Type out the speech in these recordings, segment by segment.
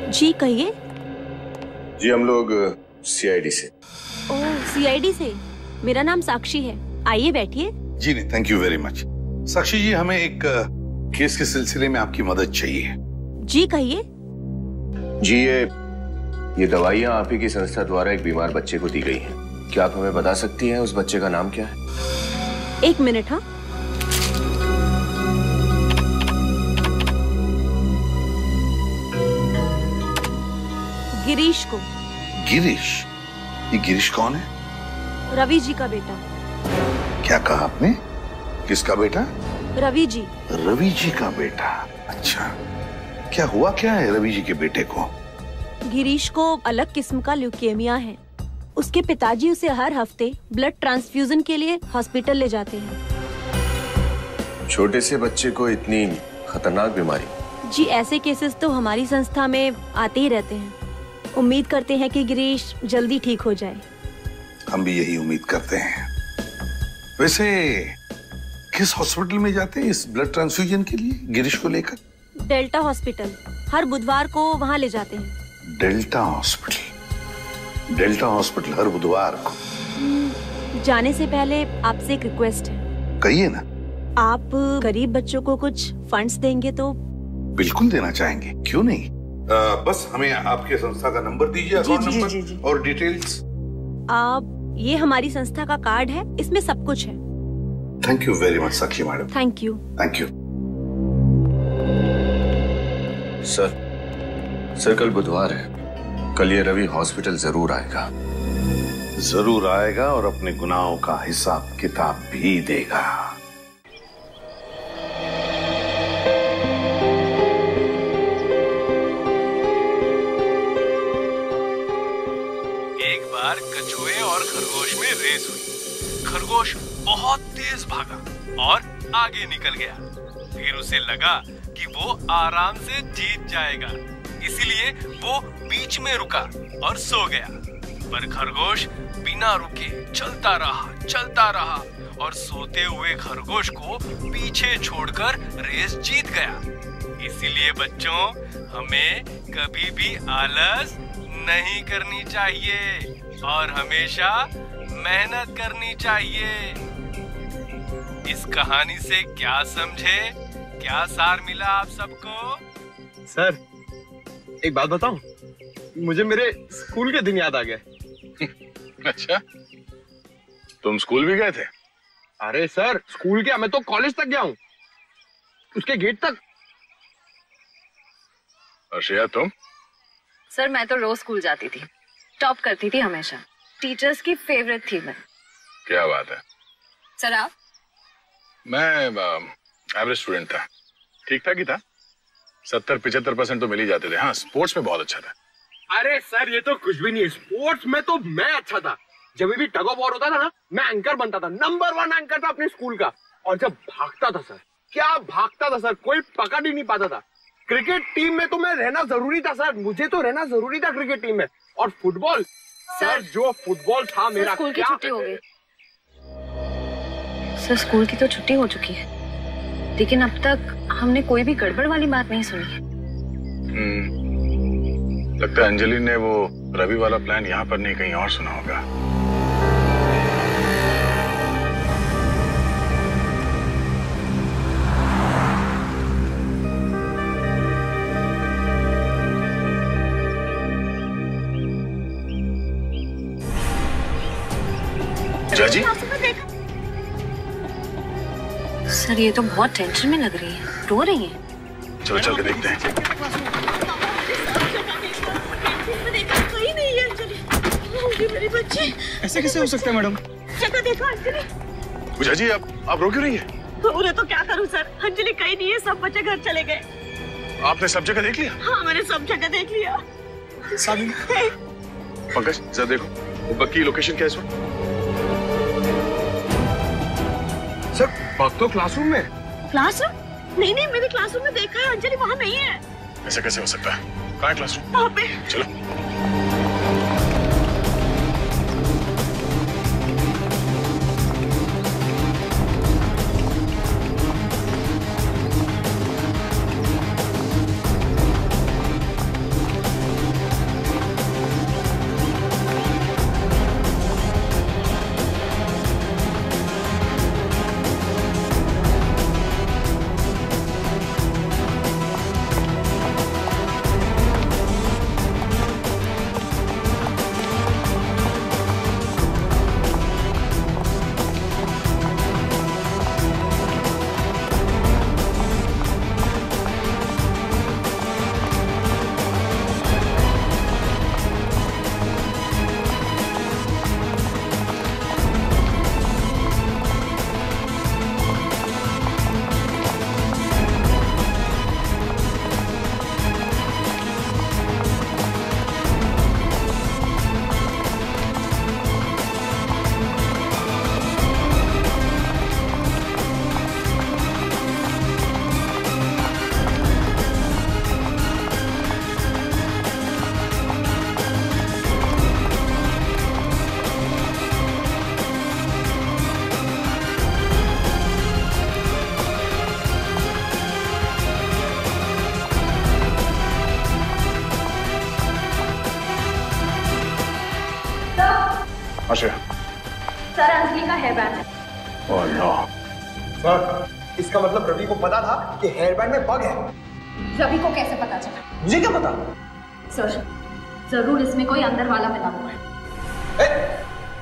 जी कहिए। जी हम लोग सीआईडी से। ओह सीआईडी से। मेरा नाम साक्षी है, आइए बैठिए। जी नहीं, थैंक यू वेरी मच। साक्षी जी, हमें एक केस के सिलसिले में आपकी मदद चाहिए। जी कहिए। जी ये दवाइयाँ आप ही की संस्था द्वारा एक बीमार बच्चे को दी गई हैं। क्या आप हमें बता सकती हैं उस बच्चे का नाम क्या है? एक मिनट। हाँ, गिरीश को। गिरीश? ये गिरीश कौन है? रवि जी का बेटा। क्या कहा आपने? किसका बेटा? रवि जी। रवि जी का बेटा? अच्छा, क्या हुआ क्या है रवि जी के बेटे को? गिरीश को अलग किस्म का ल्यूकेमिया है। उसके पिताजी उसे हर हफ्ते ब्लड ट्रांसफ्यूजन के लिए हॉस्पिटल ले जाते हैं। छोटे से बच्चे को इतनी खतरनाक बीमारी? जी ऐसे केसेस तो हमारी संस्था में आते ही रहते हैं। उम्मीद करते हैं कि गिरीश जल्दी ठीक हो जाए। हम भी यही उम्मीद करते हैं। वैसे किस हॉस्पिटल में जाते हैं इस ब्लड ट्रांसफ्यूजन के लिए गिरीश को लेकर? Delta hospital. हर बुधवार को वहाँ ले जाते हैं। Delta hospital? डेल्टा हॉस्पिटल हर बुधवार को? जाने से पहले आपसे एक रिक्वेस्ट है। कहिए ना। आप गरीब बच्चों को कुछ फंड्स देंगे तो? बिल्कुल देना चाहेंगे, क्यों नहीं। बस हमें आपके संस्था का नंबर दीजिए, अकाउंट नंबर और डिटेल्स। आप ये हमारी संस्था का कार्ड है, इसमें सब कुछ है। Thank you very much Sakshi madam. Thank you. Thank you. Sir कल बुधवार है। कल ये रवि हॉस्पिटल जरूर आएगा। जरूर आएगा और अपने गुनाहों का हिसाब किताब भी देगा। एक बार कछुए और खरगोश में रेस हुई। खरगोश बहुत तेज भागा और आगे निकल गया। फिर उसे लगा कि वो आराम से जीत जाएगा, इसीलिए वो बीच में रुका और सो गया। पर खरगोश बिना रुके चलता रहा और सोते हुए खरगोश को पीछे छोड़कर रेस जीत गया। इसीलिए बच्चों, हमें कभी भी आलस नहीं करनी चाहिए और हमेशा मेहनत करनी चाहिए। इस कहानी से क्या समझे, क्या सार मिला आप सबको? सर एक बात बताऊं, मुझे मेरे स्कूल के दिन याद आ गए। अच्छा, तुम स्कूल भी गए थे? अरे सर, स्कूल क्या, मैं तो कॉलेज तक गया हूँ, उसके गेट तक। अर्शिया तुम? सर मैं तो रोज स्कूल जाती थी, टॉप करती थी हमेशा, टीचर्स की फेवरेट थी मैं। क्या बात है। सर आप? मैं एवरेज स्टूडेंट था, ठीक ठाक ही था, 70-75% तो मिल ही जाते थे। हाँ, स्पोर्ट्स में बहुत अच्छा था। अरे सर ये तो कुछ भी नहीं है, स्पोर्ट्स में तो मैं अच्छा था। जब भी टग ऑफ वॉर होता था ना, मैं एंकर बनता था, नंबर 1 एंकर था अपने स्कूल का। और जब भागता था सर, क्या भागता था सर, कोई पकड़ ही नहीं पाता था। क्रिकेट टीम में तो मैं रहना जरूरी था सर, मुझे तो रहना जरूरी था क्रिकेट टीम में। और फुटबॉल सर, जो फुटबॉल था मेरा। स्कूल की छुट्टी हो गई सर, स्कूल की तो छुट्टी हो चुकी है, लेकिन अब तक हमने कोई भी गड़बड़ वाली बात नहीं सुनी है। लगता है अंजलि ने वो रवि वाला प्लान यहाँ पर नहीं कहीं और सुना होगा। जाजी? सर ये तो बहुत टेंशन में लग रही है, रो रही है। चलो चल के देखते हैं। कहीं नहीं है अंजलि, मेरी बच्ची। ऐसे कैसे हो सकता है मैडम? जगह देखो अंजलि। जाजी आप रो क्यों रही है? उन्हें तो क्या करूं सर, अंजलि कहीं नहीं है, सब बच्चे घर चले गए। आपने सब जगह देख लिया? हाँ मैंने सब जगह देख लिया। पंकज जरा देखो बग की लोकेशन क्या है इस वक्त? सर बग तो क्लासरूम में। क्लासरूम? नहीं मैंने क्लासरूम में देखा है, अंजलि वहाँ नहीं है। ऐसा कैसे हो सकता है? कहाँ है क्लासरूम? वहाँ पे। चलो। आश्रय। सर अंजलि का हेयर बैंड है। Oh no. सर इसका मतलब रवि को पता था कि हेयर बैंड में बग है। रवि को कैसे पता चला? मुझे क्या पता? सर जरूर इसमें कोई अंदर वाला मिला हुआ है।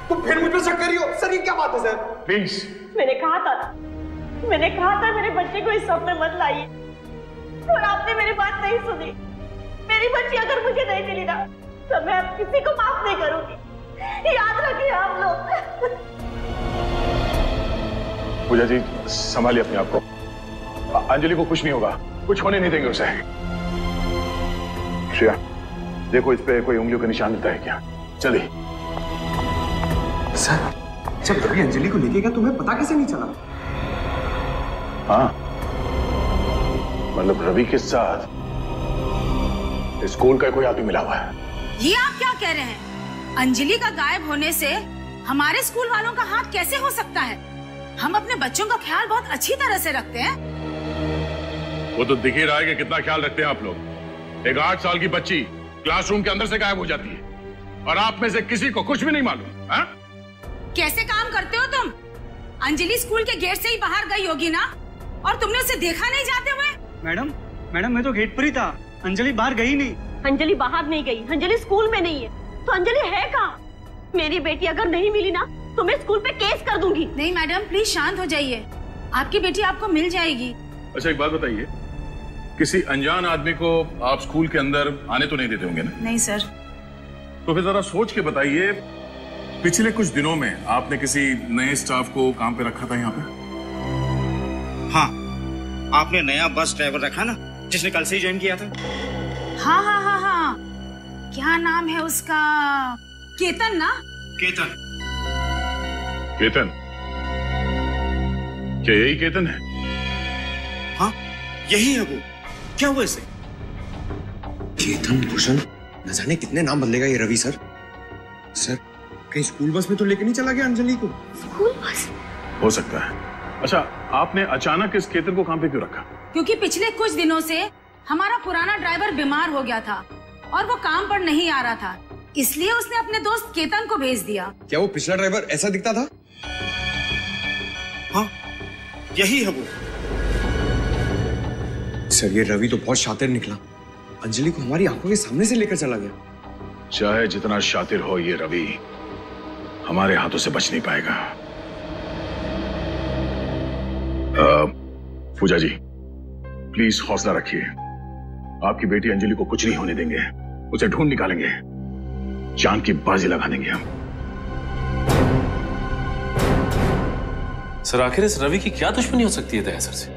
तुम फिर मुझ पे शक कर रही हो? सर ये क्या बात है सर? प्लीज। मैंने कहा था मेरे बच्चे को इस सब में मत लाइए, और आपने मेरी बात नहीं सुनी। मेरी बच्ची अगर मुझे नहीं मिली ना तो मैं अब किसी को माफ नहीं करूंगी, याद रखिए आप लोग। पूजा जी संभालिए अपने आप को। अंजलि को कुछ नहीं होगा, कुछ होने नहीं देंगे उसे। श्रेया देखो इस पे कोई उंगलियों का निशान मिलता है क्या? चलिए। सर जब रवि अंजलि को लेके गया तुम्हें पता कैसे नहीं चला? हाँ मतलब रवि के साथ स्कूल का कोई आदमी मिला हुआ है। ये आप क्या कह रहे हैं? अंजलि का गायब होने से हमारे स्कूल वालों का हाथ कैसे हो सकता है? हम अपने बच्चों का ख्याल बहुत अच्छी तरह से रखते हैं। वो तो दिख ही रहा है कि कितना ख्याल रखते हैं आप लोग। एक 8 साल की बच्ची क्लासरूम के अंदर से गायब हो जाती है और आप में से किसी को कुछ भी नहीं मालूम। कैसे काम करते हो तुम? अंजलि स्कूल के गेट से ही बाहर गई होगी ना, और तुमने उसे देखा नहीं जाते हुए? मैडम मैं तो गेट पर ही था, अंजलि बाहर गई नहीं। अंजलि बाहर नहीं गई, अंजलि स्कूल में नहीं है, तो अंजलि है कहाँ? मेरी बेटी अगर नहीं मिली ना तो मैं स्कूल पे केस कर दूंगी। नहीं मैडम प्लीज शांत हो जाइए, आपकी बेटी आपको मिल जाएगी। अच्छा एक बात बताइए, किसी अनजान आदमी को आप स्कूल के अंदर आने तो नहीं देते होंगे ना? नहीं सर। तो फिर जरा सोच के बताइए, पिछले कुछ दिनों में आपने किसी नए स्टाफ को काम पे रखा था यहाँ पे? हाँ आपने नया बस ड्राइवर रखा ना, जिसने कल से ही ज्वाइन किया था। हाँ हाँ हाँ हाँ, क्या नाम है उसका? केतन ना? केतन। केतन? क्या यही केतन है? हाँ यही है वो। क्या हुआ इसे? केतन भूषण, न जाने कितने नाम बदलेगा ये रवि। सर कहीं स्कूल बस में तो लेके नहीं चला गया अंजलि को? School bus? हो सकता है। अच्छा आपने अचानक इस केतन को काम पे क्यों रखा? क्योंकि पिछले कुछ दिनों से हमारा पुराना ड्राइवर बीमार हो गया था और वो काम पर नहीं आ रहा था, इसलिए उसने अपने दोस्त केतन को भेज दिया। क्या वो पिछला ड्राइवर ऐसा दिखता था? हाँ यही है वो। सर ये रवि तो बहुत शातिर निकला, अंजलि को हमारी आंखों के सामने से लेकर चला गया। चाहे जितना शातिर हो ये रवि, हमारे हाथों से बच नहीं पाएगा। पूजा जी प्लीज हौसला रखिए, आपकी बेटी अंजलि को कुछ नहीं होने देंगे, उसे ढूंढ निकालेंगे, जान की बाजी लगा देंगे हम। सर आखिर इस रवि की क्या दुश्मनी हो सकती है दया सर से?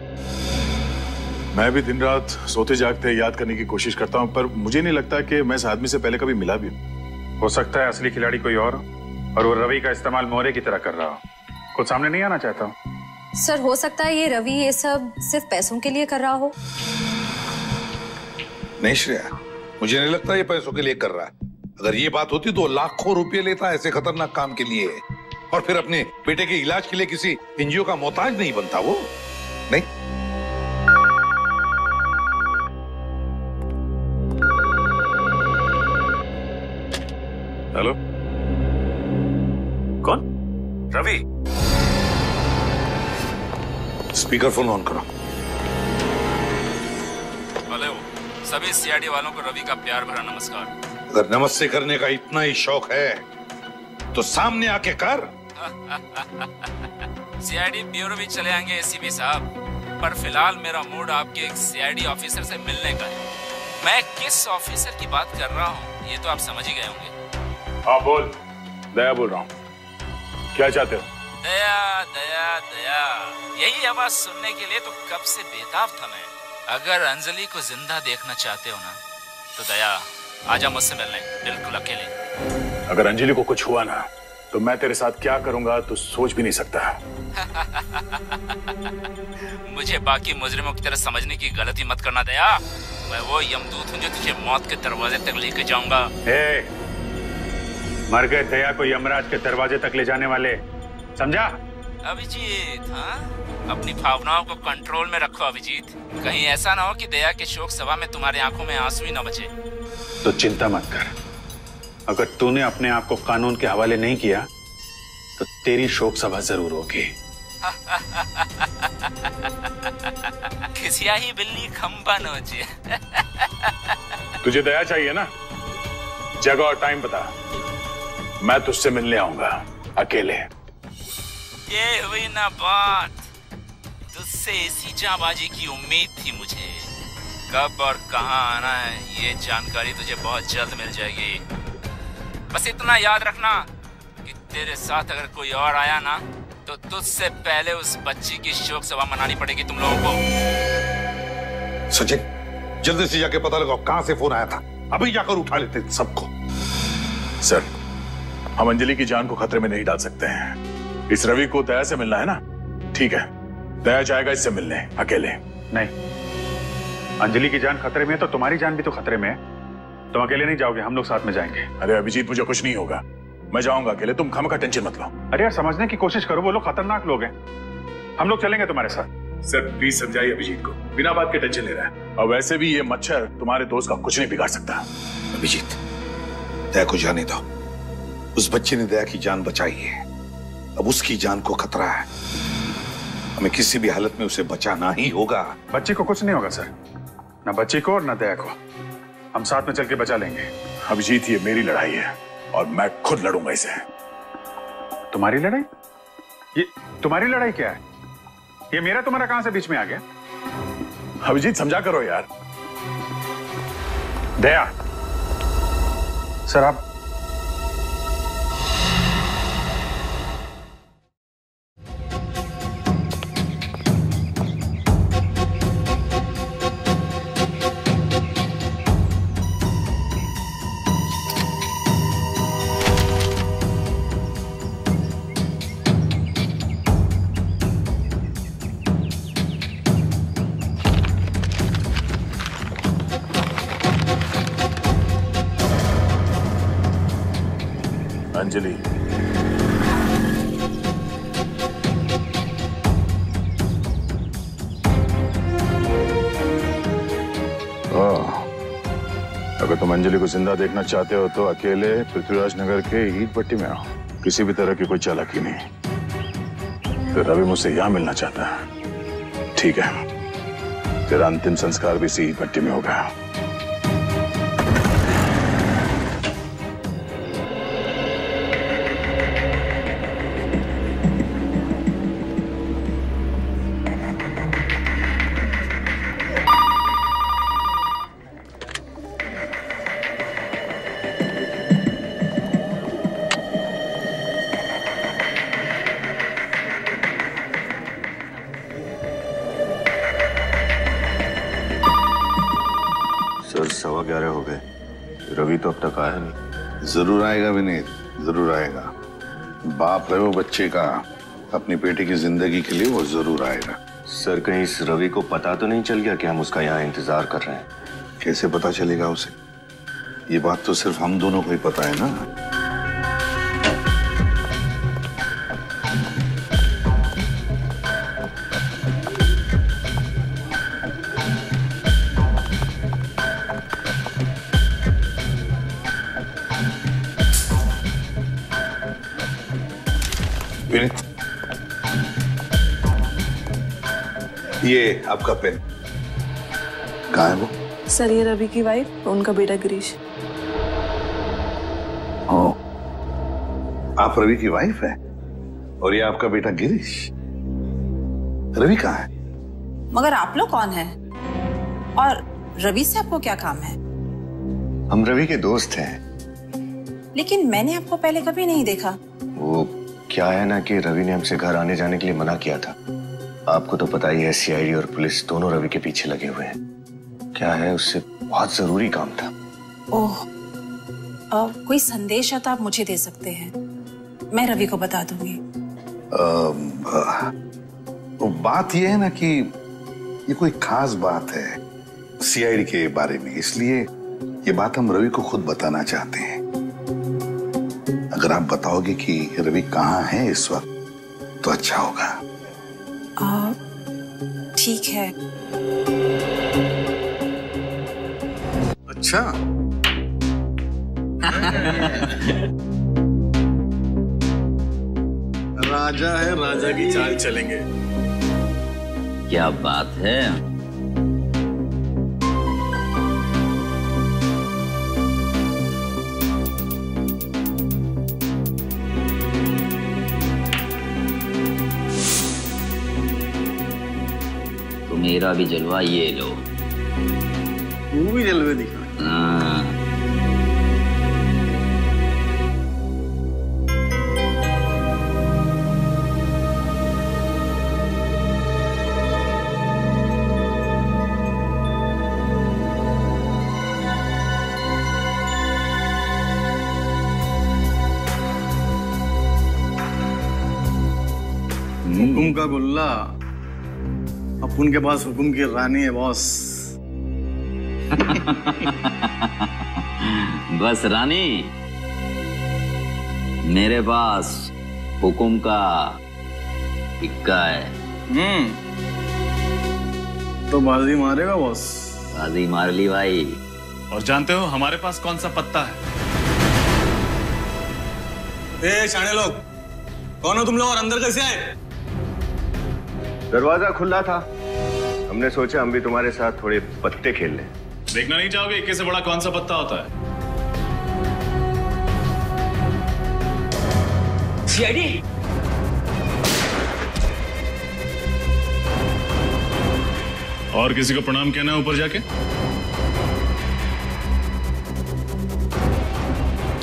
मैं भी दिन रात सोते जागते याद करने की कोशिश करता हूं, पर मुझे नहीं लगता कि मैं इस आदमी से पहले कभी मिला भी हूं। हो सकता है असली खिलाड़ी कोई और वो रवि का इस्तेमाल मोहरे की तरह कर रहा हो, कुछ सामने नहीं आना चाहता हूं। सर हो सकता है ये रवि ये सब सिर्फ पैसों के लिए कर रहा हो। नहीं श्रेया, मुझे नहीं लगता ये पैसों के लिए कर रहा है। अगर ये बात होती तो लाखों रुपए लेता ऐसे खतरनाक काम के लिए, और फिर अपने बेटे के इलाज के लिए किसी एनजीओ का मोहताज नहीं बनता वो। नहीं हेलो कौन? रवि। स्पीकर फोन ऑन करो। हेलो सभी सीआईडी वालों को रवि का प्यार भरा नमस्कार। अगर नमस्ते करने का इतना ही शौक है तो सामने आके कर। सीआईडी ब्यूरो भी चले आएंगे एसीपी साहब, पर फिलहाल मेरा मूड आपके एक सीआईडी ऑफिसर से मिलने का है। मैं किस ऑफिसर की बात कर रहा हूँ ये तो आप समझ ही गए होंगे। हाँ बोल। दया बोल रहा हूँ, क्या चाहते हो? दया दया दया, यही आवाज सुनने के लिए तो कब से बेताब था मैं। अगर अंजलि को जिंदा देखना चाहते हो ना तो दया आजा मुझसे मिलने, बिल्कुल अकेले। अगर अंजलि को कुछ हुआ ना तो मैं तेरे साथ क्या करूंगा तो सोच भी नहीं सकता। मुझे बाकी मुजरिमों की तरह समझने की गलती मत करना दया। मैं वो यमदूत हूँ जो तुझे मौत के दरवाजे तक लेके जाऊंगा। मर गए दया को यमराज के दरवाजे तक ले जाने वाले, समझा? अभिजीत हाँ, अपनी भावनाओं को कंट्रोल में रखो अभिजीत। कहीं ऐसा ना हो कि दया के शोक सभा में तुम्हारी आंखों में आंसू ही न बचे। तो चिंता मत कर, अगर तूने अपने आप को कानून के हवाले नहीं किया तो तेरी शोक सभा जरूर होगी। खिसिया ही बिल्ली खंबा नोचे। तुझे दया चाहिए ना? जगह और टाइम बता, मैं तुझसे मिलने आऊंगा अकेले। ये हुई ना बात, तुझसे इसी जाबाजी की उम्मीद थी मुझे। कब और कहां आना है ये जानकारी तुझे बहुत जल्द मिल जाएगी। बस इतना याद रखना कि तेरे साथ अगर कोई और आया ना तो तुझसे पहले उस बच्ची की शोक सभा मनानी पड़ेगी तुम लोगों को। सचिन, जल्दी से जाके पता लगाओ कहां से फोन आया था, अभी जाकर उठा लेते सबको। सर, हम अंजलि की जान को खतरे में नहीं डाल सकते हैं। इस रवि को दया से मिलना है ना? ठीक है, दया जाएगा इससे मिलने अकेले। नहीं, अंजलि की जान खतरे में है तो तुम्हारी जान भी तो खतरे में है। तुम अकेले नहीं जाओगे, हम लोग साथ में जाएंगे। अरे अभिजीत, मुझे कुछ नहीं होगा, मैं जाऊंगा अकेले, तुम खामखा टेंशन मत लो। अरे यार, समझने की कोशिश करो, वो लोग खतरनाक लोग हैं। हम लोग चलेंगे तुम्हारे साथ। सर प्लीज समझाइए अभिजीत को, बिना बात के टेंशन ले रहा है। और वैसे भी ये मच्छर तुम्हारे दोस्त का कुछ नहीं बिगाड़ सकता। अभिजीत, दया को जाने दो। उस बच्चे ने दया की जान बचाई है, अब उसकी जान को खतरा है। हमें किसी भी हालत में उसे बचाना ही होगा। बच्चे को कुछ नहीं होगा सर, ना बच्चे को और ना दया को। हम साथ में चल के बचा लेंगे। अभिजीत, ये मेरी लड़ाई है और मैं खुद लड़ूंगा इसे। तुम्हारी लड़ाई? ये तुम्हारी लड़ाई क्या है? ये मेरा तुम्हारा कहां से बीच में आ गया? अभिजीत समझा करो यार। दया, सर आप अंजलि, अगर तुम अंजलि को जिंदा देखना चाहते हो तो अकेले पृथ्वीराज नगर के ईट पट्टी में आओ। किसी भी तरह की कोई चालाकी नहीं। तो रवि मुझसे यहां मिलना चाहता है, ठीक है, तेरा अंतिम संस्कार भी इसी ईट पट्टी में होगा। सर 11:15 हो गए, रवि तो अब तक आया नहीं। जरूर आएगा विनीत, जरूर आएगा। बाप है वो बच्चे का, अपनी बेटे की जिंदगी के लिए वो जरूर आएगा। सर कहीं इस रवि को पता तो नहीं चल गया कि हम उसका यहाँ इंतजार कर रहे हैं? कैसे पता चलेगा उसे? ये बात तो सिर्फ हम दोनों को ही पता है ना। ये आपका पेन कहाँ है वो? सर ये रवि की वाइफ, उनका बेटा गिरीश। ओ, आप रवि की वाइफ है और ये आपका बेटा गिरीश। रवि कहाँ है? मगर आप लोग कौन हैं? और रवि से आपको क्या काम है? हम रवि के दोस्त हैं। लेकिन मैंने आपको पहले कभी नहीं देखा। वो क्या है ना कि रवि ने हमसे घर आने जाने के लिए मना किया था। आपको तो पता ही है, सीआईडी और पुलिस दोनों रवि के पीछे लगे हुए हैं। क्या है, उससे बहुत जरूरी काम था। ओह, कोई संदेश है तो आप मुझे दे सकते हैं, मैं रवि को बता दूंगी। वो बात ये है ना कि ये कोई खास बात है सीआईडी के बारे में, इसलिए ये बात हम रवि को खुद बताना चाहते हैं। अगर आप बताओगे कि रवि कहाँ है इस वक्त तो अच्छा होगा। ठीक है। अच्छा राजा है, राजा की चाल चलेंगे। क्या बात है। तो मेरा भी जलवा ये लो। तू भी जलवे दिखा। हाँ। हुकुम का गुल्ला, अपन के पास हुकुम की रानी है बॉस। बस रानी, मेरे पास हुकुम का इक्का है। तो बाजी मारेगा बॉस? बाजी मार ली भाई। और जानते हो हमारे पास कौन सा पत्ता है? ए शाणे लोग, कौन हो तुम लोग और अंदर कैसे आए? दरवाजा खुला था, हमने सोचा हम भी तुम्हारे साथ थोड़े पत्ते खेल लें। देखना नहीं चाहोगे इक्के से बड़ा कौन सा पत्ता होता है? सीआईडी। और किसी को प्रणाम कहना है ऊपर जाके?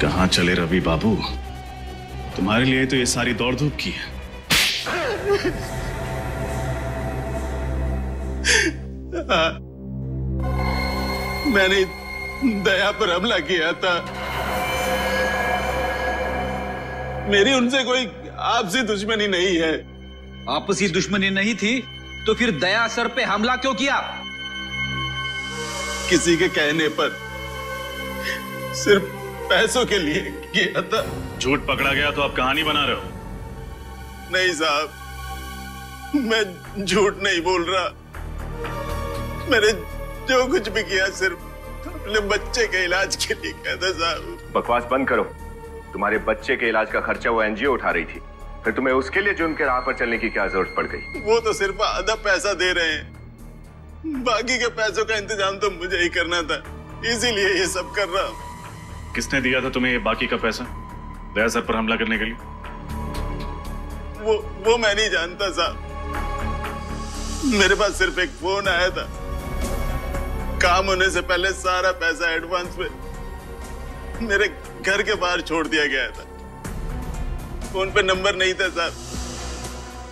कहां चले रवि बाबू, तुम्हारे लिए तो ये सारी दौड़ धूप की है। मैंने दया पर हमला किया था। मेरी उनसे कोई आपसी दुश्मनी नहीं है। आपसी दुश्मनी नहीं थी तो फिर दया सर पे हमला क्यों किया? किसी के कहने पर, सिर्फ पैसों के लिए किया था। झूठ पकड़ा गया तो आप कहानी बना रहे हो? नहीं साहब, मैं झूठ नहीं बोल रहा। मैंने जो कुछ भी किया सिर्फ अपने बच्चे के इलाज के लिए किया था साहब। बकवास बंद करो। तुम्हारे बच्चे के इलाज का खर्चा वो एनजीओ उठा रही थी, फिर तुम्हें उसके लिए जुर्म के राह पर चलने की क्या जरूरत पड़ गई? वो तो सिर्फ आधा पैसा दे रहे हैं, बाकी के पैसों का इंतजाम तो मुझे ही करना था, इसीलिए ये सब कर रहा हूं। किसने दिया था तुम्हें ये बाकी का पैसा दया सर पर हमला करने के लिए? वो मैं नहीं जानता साहब। मेरे पास सिर्फ एक फोन आया था, काम होने से पहले सारा पैसा एडवांस में मेरे घर के बाहर छोड़ दिया गया था। फोन पे नंबर नहीं था साहब,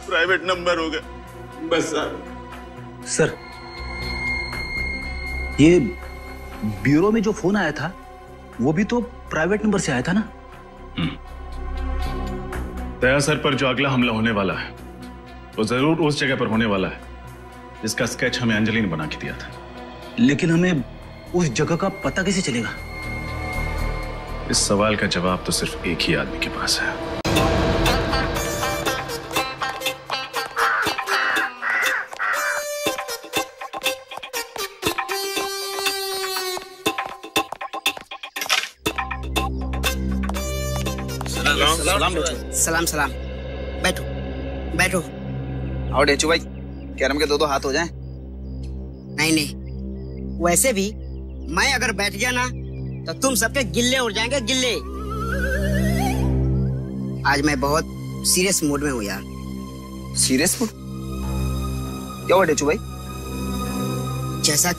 प्राइवेट नंबर होगा बस साहब। सर, ये ब्यूरो में जो फोन आया था वो भी तो प्राइवेट नंबर से आया था ना? दया सर पर जो अगला हमला होने वाला है वो जरूर उस जगह पर होने वाला है जिसका स्केच हमें अंजलि ने बना के दिया था। लेकिन हमें उस जगह का पता कैसे चलेगा? इस सवाल का जवाब तो सिर्फ एक ही आदमी के पास है। सलाम सलाम। बैठो बैठो। और डेचू भाई, कैरम के दो हाथ हो जाएं। नहीं, वैसे भी मैं अगर बैठ गया ना तो तुम सबके गिल्ले उड़ जाएंगे, गिल्ले। आज मैं बहुत सीरियस मूड में हूँ यार। Serious mood? क्या हुआ डेचू भाई? जैसा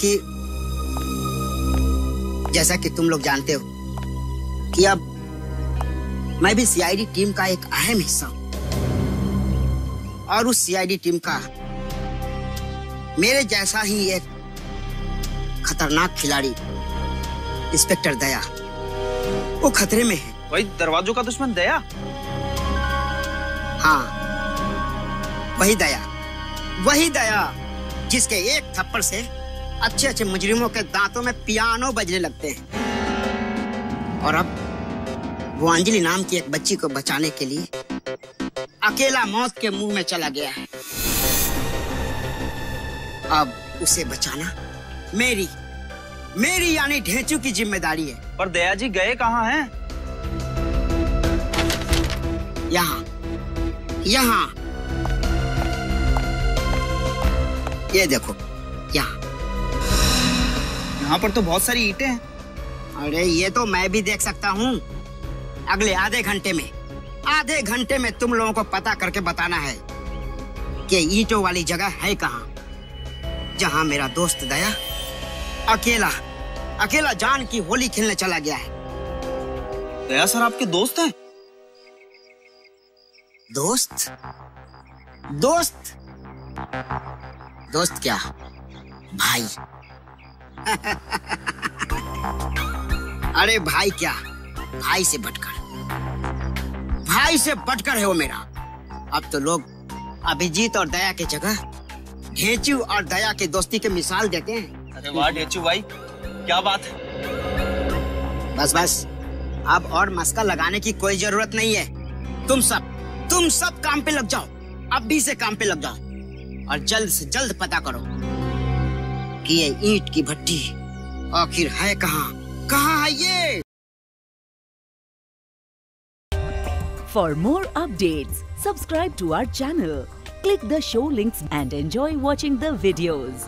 कि तुम लोग जानते हो कि अब मैं भी सीआईडी टीम का एक अहम हिस्सा हूं, और उस सीआईडी टीम का मेरे जैसा ही एक खतरनाक खिलाड़ी इंस्पेक्टर दया, वो खतरे में है। भाई, दरवाजों का दुश्मन दया? हाँ, वही दया जिसके एक थप्पड़ से अच्छे अच्छे मुजरिमों के दांतों में पियानो बजने लगते हैं। और अब वो अंजलि नाम की एक बच्ची को बचाने के लिए अकेला मौत के मुंह में चला गया है। अब उसे बचाना मेरी यानी ढेंचू की जिम्मेदारी है। पर दया जी गए कहाँ हैं? यहाँ, ये देखो यहाँ। यहाँ पर तो बहुत सारी ईंटें हैं। अरे ये तो मैं भी देख सकता हूँ। अगले आधे घंटे में तुम लोगों को पता करके बताना है कि ईंटों वाली जगह है कहाँ, जहाँ मेरा दोस्त दया अकेला जान की होली खेलने चला गया है। दया सर आपके दोस्त हैं? दोस्त क्या भाई? अरे भाई क्या, भाई से बढ़कर है वो मेरा। अब तो लोग अभिजीत और दया की जगह ढेंचू और दया के दोस्ती के मिसाल देते हैं। अरे वाह ढेंचू भाई, क्या बात है। बस अब और मस्का लगाने की कोई जरूरत नहीं है। तुम सब काम पे लग जाओ, अभी से काम पे लग जाओ और जल्द से जल्द पता करो कि ये ईंट की भट्टी आखिर है कहाँ है ये। For more updates, subscribe to our channel, click the show links and enjoy watching the videos.